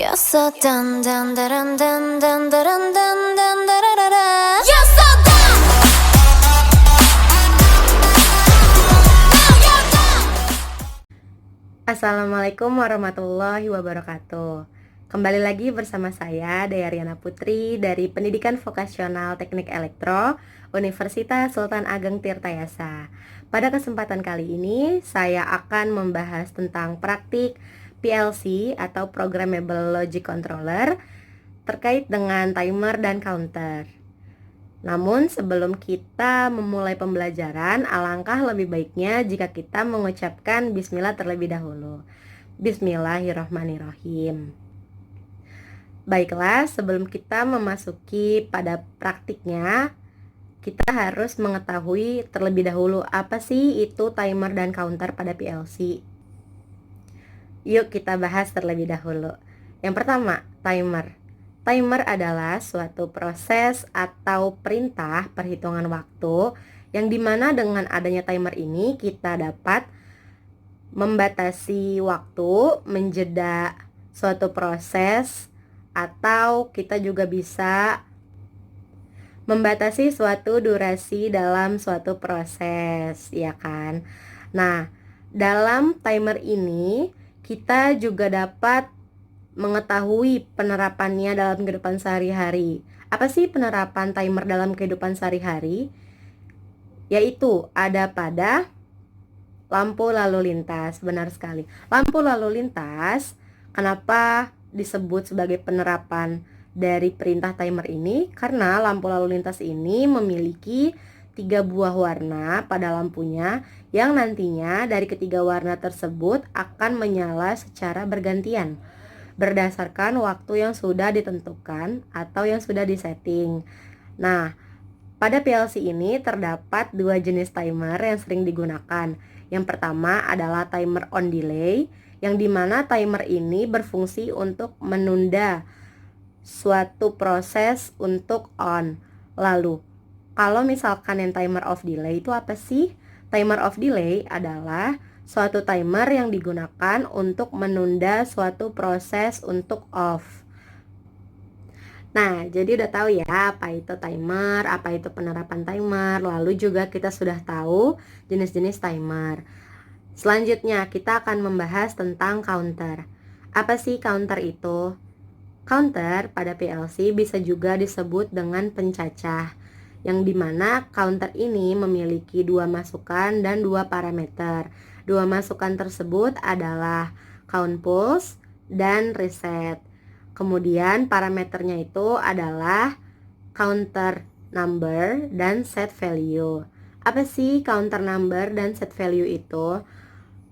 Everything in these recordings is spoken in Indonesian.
You're so dun dun dun dun dun dun dun dun dun dun dun. You're so done. Now you're done. Assalamualaikum warahmatullahi wabarakatuh. Kembali lagi bersama saya, Dayariana Putri dari Pendidikan Vokasional Teknik Elektro, Universitas Sultan Ageng Tirtayasa. Pada kesempatan kali ini, saya akan membahas tentang praktik PLC atau Programmable Logic Controller terkait dengan timer dan counter. Namun sebelum kita memulai pembelajaran, alangkah lebih baiknya jika kita mengucapkan bismillah terlebih dahulu. Bismillahirrahmanirrahim. Baiklah, sebelum kita memasuki pada praktiknya, kita harus mengetahui terlebih dahulu apa sih itu timer dan counter pada PLC. Yuk kita bahas terlebih dahulu. Yang pertama, timer. Timer adalah suatu proses atau perintah perhitungan waktu yang dimana dengan adanya timer ini kita dapat membatasi waktu, menjeda suatu proses, atau kita juga bisa membatasi suatu durasi dalam suatu proses, ya kan? Nah, dalam timer ini kita juga dapat mengetahui penerapannya dalam kehidupan sehari-hari. Apa sih penerapan timer dalam kehidupan sehari-hari? Yaitu ada pada lampu lalu lintas. Benar sekali. Lampu lalu lintas, kenapa disebut sebagai penerapan dari perintah timer ini? Karena lampu lalu lintas ini memiliki 3 buah warna pada lampunya yang nantinya dari ketiga warna tersebut akan menyala secara bergantian berdasarkan waktu yang sudah ditentukan atau yang sudah disetting. Nah, pada PLC ini terdapat 2 jenis timer yang sering digunakan. Yang pertama adalah timer on delay, yang dimana timer ini berfungsi untuk menunda suatu proses untuk on. Lalu, kalau misalkan yang timer off delay itu apa sih? Timer off delay adalah suatu timer yang digunakan untuk menunda suatu proses untuk off. Nah, jadi udah tahu ya apa itu timer, apa itu penerapan timer, lalu juga kita sudah tahu jenis-jenis timer. Selanjutnya kita akan membahas tentang counter. Apa sih counter itu? Counter pada PLC bisa juga disebut dengan pencacah, yang dimana counter ini memiliki 2 masukan dan 2 parameter. 2 masukan tersebut adalah count pulse dan reset. Kemudian parameternya itu adalah counter number dan set value. Apa sih counter number dan set value itu?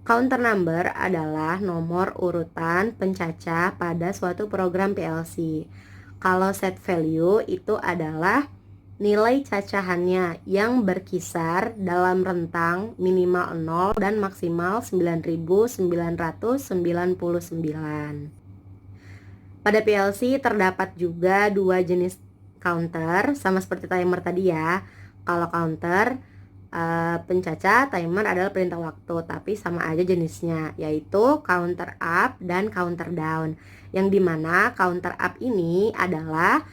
Counter number adalah nomor urutan pencacah pada suatu program PLC. Kalau set value itu adalah nilai cacahannya yang berkisar dalam rentang minimal 0 dan maksimal 9.999. Pada PLC terdapat juga 2 jenis counter, sama seperti timer tadi ya. Kalau counter pencacah, timer adalah perintah waktu, tapi sama aja jenisnya, yaitu counter up dan counter down. Yang dimana counter up ini adalah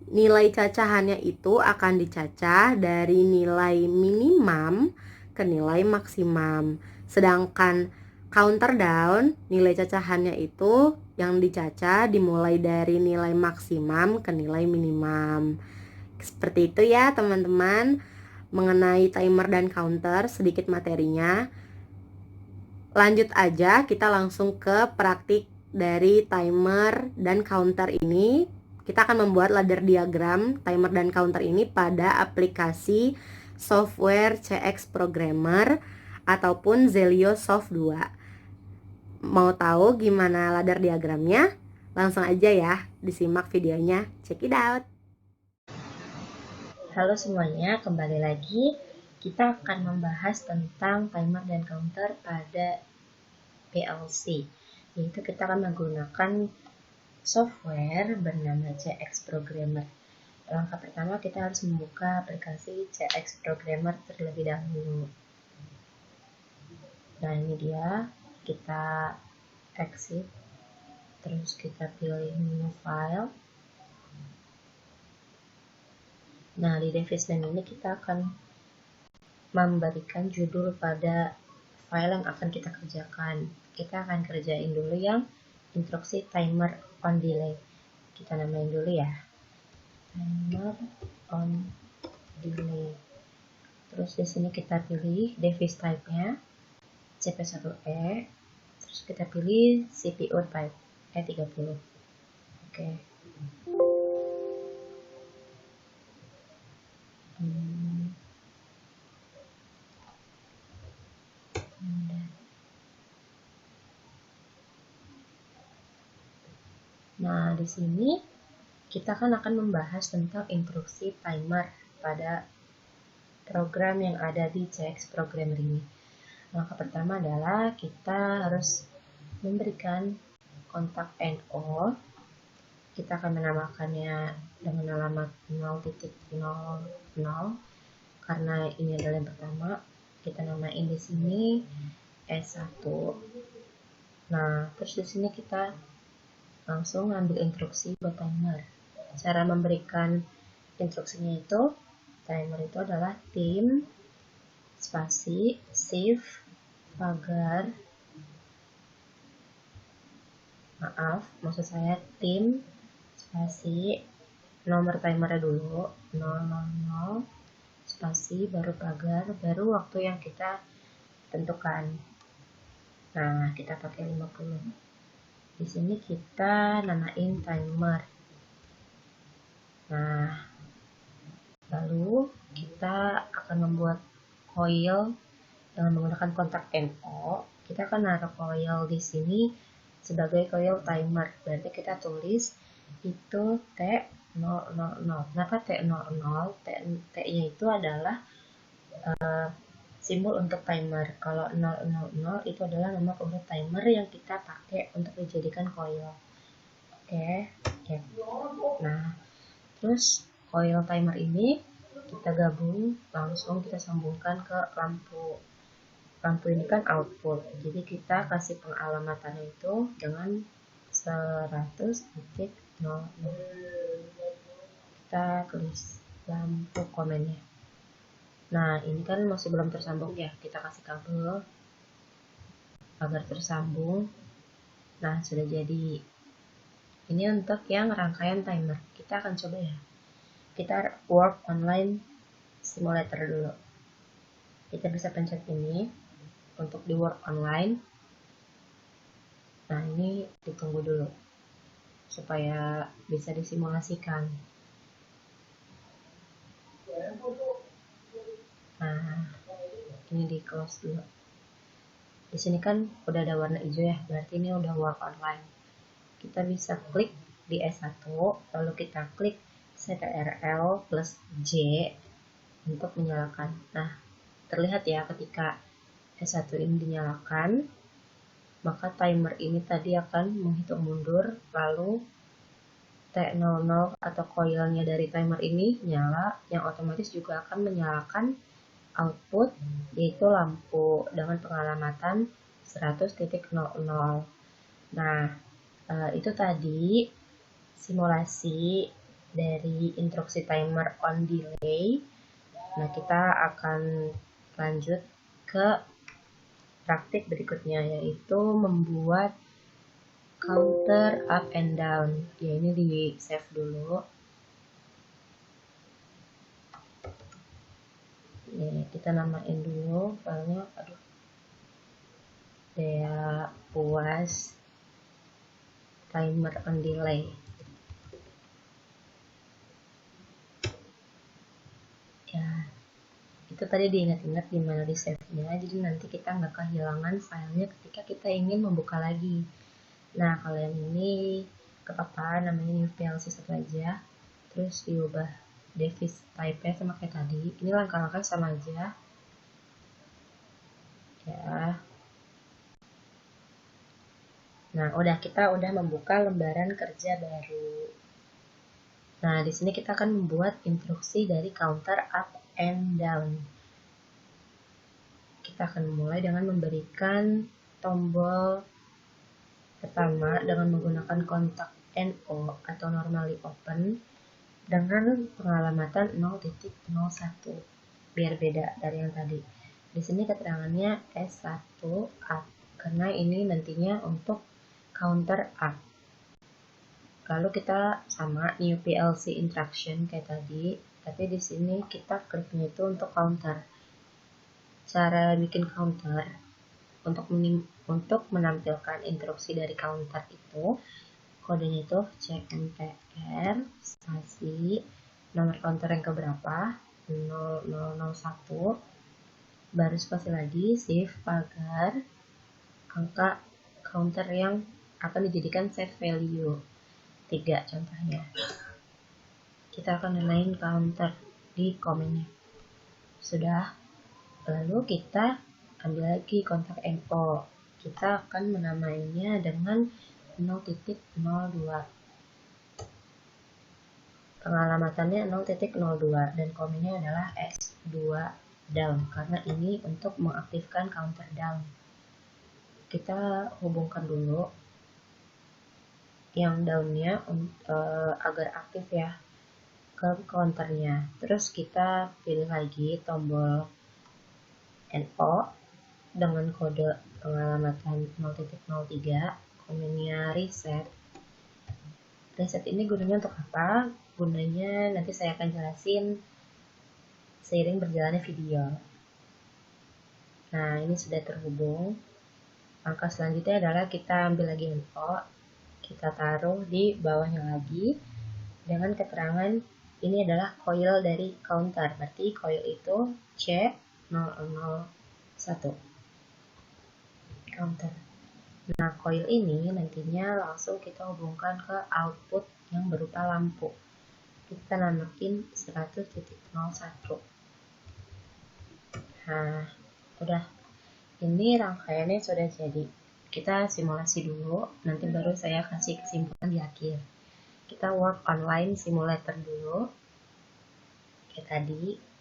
nilai cacahannya itu akan dicacah dari nilai minimum ke nilai maksimum. Sedangkan counter down, nilai cacahannya itu yang dicacah dimulai dari nilai maksimum ke nilai minimum. Seperti itu ya teman-teman, mengenai timer dan counter sedikit materinya. Lanjut aja, kita langsung ke praktik dari timer dan counter ini. Kita akan membuat ladder diagram timer dan counter ini pada aplikasi software CX Programmer ataupun Zelio Soft 2. Mau tahu gimana ladder diagramnya? Langsung aja ya, disimak videonya. Check it out. Halo semuanya, kembali lagi. Kita akan membahas tentang timer dan counter pada PLC. Yaitu kita akan menggunakan software bernama CX Programmer. Langkah pertama kita harus membuka aplikasi CX Programmer terlebih dahulu. Nah ini dia, kita exit. Terus kita pilih new file. Nah, di device name ini kita akan memberikan judul pada file yang akan kita kerjakan. Kita akan kerjain dulu yang instruksi timer on delay. Kita namain dulu ya. Timer on delay. Terus di sini kita pilih device type-nya CP1E. Terus kita pilih CPU type E30. Oke. Nah, di sini kita kan akan membahas tentang instruksi timer pada program yang ada di CX Programmer ini. Maka pertama adalah kita harus memberikan kontak NO. Kita akan menamakannya dengan alamat 0.00 karena ini adalah yang pertama. Kita namain di sini S1. Nah, terus di sini kita langsung ambil instruksi buat timer. Cara memberikan instruksinya itu, timer itu adalah tim spasi shift pagar, maksud saya tim spasi nomor timernya dulu 000 spasi baru pagar baru waktu yang kita tentukan. Nah, kita pakai 50. Di sini kita namain timer. Nah, lalu kita akan membuat coil dengan menggunakan kontak NO. Kita akan naruh coil di sini sebagai coil timer. Berarti kita tulis itu T000. Kenapa T00? T-nya itu adalah simbol untuk timer. Kalau 000 itu adalah nomor urut timer yang kita pakai untuk dijadikan coil. Oke. Ya. Nah, terus coil timer ini kita gabung, langsung kita sambungkan ke lampu. Lampu ini kan output, jadi kita kasih pengalamannya itu dengan 100.00. Kita tulis lampu komennya. Nah, ini kan masih belum tersambung ya, kita kasih kabel agar tersambung. Nah, sudah jadi. Ini untuk yang rangkaian timer. Kita akan coba ya. Kita work online simulator dulu. Kita bisa pencet ini untuk di work online. Nah, ini ditunggu dulu supaya bisa disimulasikan. Nah, ini di close dulu. Di sini kan udah ada warna hijau ya, berarti ini udah work online. Kita bisa klik di S1, lalu kita klik CTRL plus J untuk menyalakan. Nah, terlihat ya ketika S1 ini dinyalakan, maka timer ini tadi akan menghitung mundur, lalu T00 atau coilnya dari timer ini nyala, yang otomatis juga akan menyalakan output, yaitu lampu dengan pengalamatan 100.00. Nah, itu tadi simulasi dari instruksi timer on delay. Nah, kita akan lanjut ke praktik berikutnya, yaitu membuat counter up and down. Ya, ini di save dulu. Nih, kita namain dulu filenya, Dea puas timer on delay. Ya, itu tadi diingat-ingat gimana di save-nya, jadi nanti kita nggak kehilangan filenya ketika kita ingin membuka lagi. Nah, kalau yang ini apa namanya new PLC satu aja, terus diubah device type-nya sama kayak tadi. Ini langkah-langkah sama aja ya. Nah, kita udah membuka lembaran kerja baru. Nah, di sini kita akan membuat instruksi dari counter up and down. Kita akan mulai dengan memberikan tombol Pertama, dengan menggunakan kontak NO atau normally open dengan pengalamatan 0.01, biar beda dari yang tadi. Di sini keterangannya S1 up karena ini nantinya untuk counter up. Lalu kita sama new PLC instruction kayak tadi, tapi di sini kita kliknya itu untuk counter. Cara bikin counter untuk menampilkan instruksi dari counter itu, kodenya itu CMPR spasi nomor counter yang keberapa 0001 baru spasi lagi shift pagar angka counter yang akan dijadikan set value 3 contohnya. Kita akan namain counter di komennya. Sudah, lalu kita ambil lagi kontak NO. Kita akan menamainya dengan 0.02. Pengalamatannya 0.02 dan komennya adalah S2 down karena ini untuk mengaktifkan counter down. Kita hubungkan dulu yang downnya agar aktif ya ke counternya. Terus kita pilih lagi tombol NO dengan kode pengalamatan 0.03, komennya reset. Reset ini gunanya untuk apa? Gunanya nanti saya akan jelasin seiring berjalannya video. Nah, ini sudah terhubung. Langkah selanjutnya adalah kita ambil lagi NO, kita taruh di bawahnya lagi dengan keterangan ini adalah coil dari counter, berarti coil itu C001 counter. Nah, coil ini nantinya langsung kita hubungkan ke output yang berupa lampu. Kita namakin 100.01. Nah, udah. Ini rangkaiannya sudah jadi. Kita simulasi dulu, nanti baru saya kasih kesimpulan di akhir. Kita work online simulator dulu. Kayak tadi.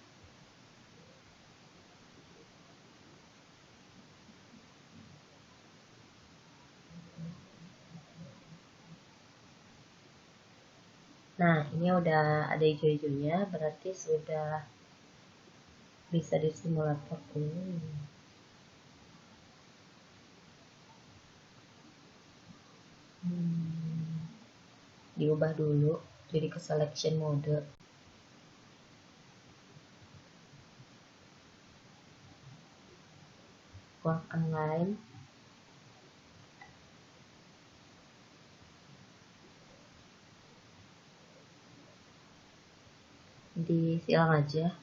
Nah, ini udah ada hijau-hijaunya, berarti sudah bisa di simulator dulu. Diubah dulu jadi ke selection mode. Work online. Disilang aja.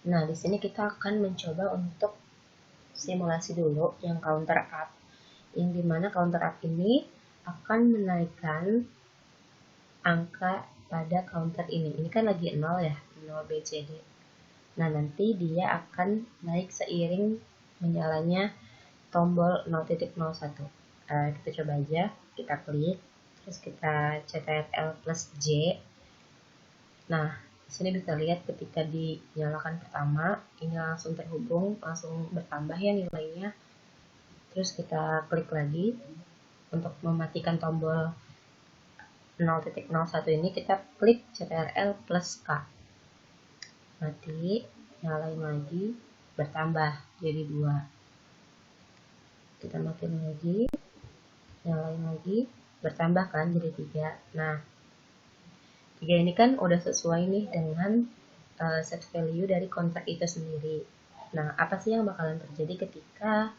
Nah, di sini kita akan mencoba untuk simulasi dulu yang counter up. Yang dimana counter up ini akan menaikkan angka pada counter ini. Ini kan lagi 0 ya, 0 BCD. Nah, nanti dia akan naik seiring menyalanya tombol 0.01. Kita coba aja, kita klik, terus kita CTRL plus J. Nah, di sini bisa lihat ketika dinyalakan pertama, ini langsung terhubung, langsung bertambah ya nilainya. Terus kita klik lagi untuk mematikan tombol 0.01 ini, kita klik CTRL plus K. Mati, nyalain lagi, bertambah jadi 2. Kita matiin lagi, nyalain lagi, bertambah kan jadi 3. Nah, 3 ini kan udah sesuai nih dengan set value dari kontak itu sendiri. Nah, apa sih yang bakalan terjadi ketika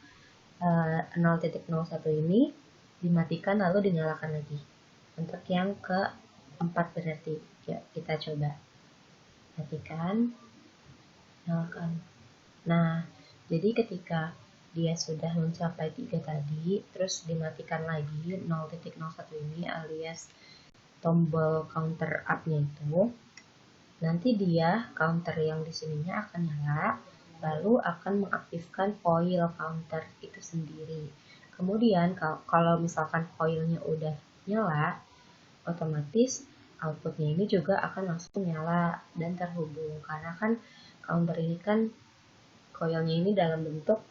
0.01 ini dimatikan lalu dinyalakan lagi? Untuk yang keempat berarti. Ya, kita coba. Matikan, nyalakan. Nah, jadi ketika dia sudah mencapai 3 tadi, terus dimatikan lagi 0.01 ini alias tombol counter up-nya itu, nanti dia counter yang di sininya akan nyala, lalu akan mengaktifkan coil counter itu sendiri. Kemudian kalau misalkan coilnya udah nyala, otomatis outputnya ini juga akan langsung nyala dan terhubung, karena kan counter ini kan coilnya ini dalam bentuk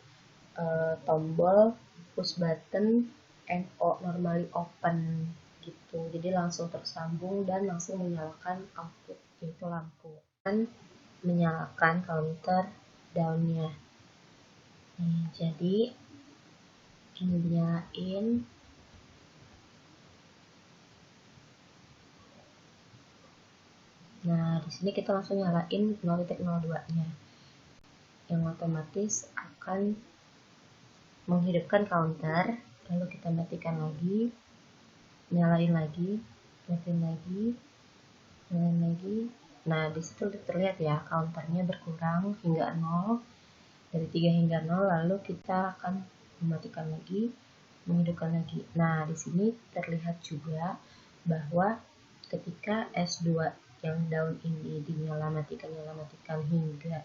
tombol push button NO normally open gitu, jadi langsung tersambung dan langsung menyalakan output yaitu lampu, dan menyalakan counter down-nya. Jadi ini dinyalain. Nah, di sini kita langsung nyalain 0.02-nya, yang otomatis akan menghidupkan counter. Lalu kita matikan lagi, nyalain lagi, matiin lagi, nyalain lagi. Nah, di situ terlihat ya, counternya berkurang hingga 0, dari 3 hingga 0. Lalu kita akan mematikan lagi, menghidupkan lagi. Nah, di sini terlihat juga bahwa ketika S2 yang down ini dinyala matikan hingga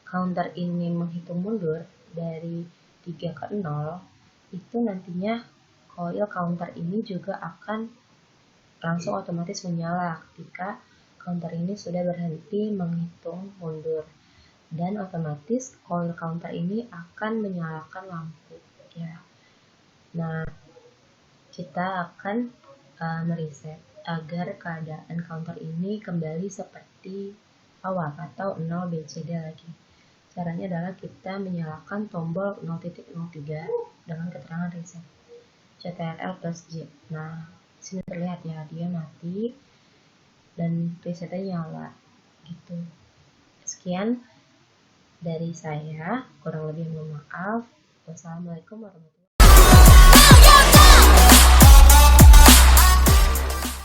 counter ini menghitung mundur dari 3 ke 0, itu nantinya coil counter ini juga akan langsung otomatis menyala ketika counter ini sudah berhenti menghitung mundur, dan otomatis coil counter ini akan menyalakan lampu ya. Nah, kita akan mereset agar keadaan counter ini kembali seperti awal atau 0 BCD lagi. Caranya adalah kita menyalakan tombol 0.03 dengan keterangan reset CTRL plus J. Nah, sini terlihat ya, dia mati dan resetnya nyala gitu. Sekian dari saya, kurang lebih mohon maaf. Wassalamualaikum warahmatullahi wabarakatuh.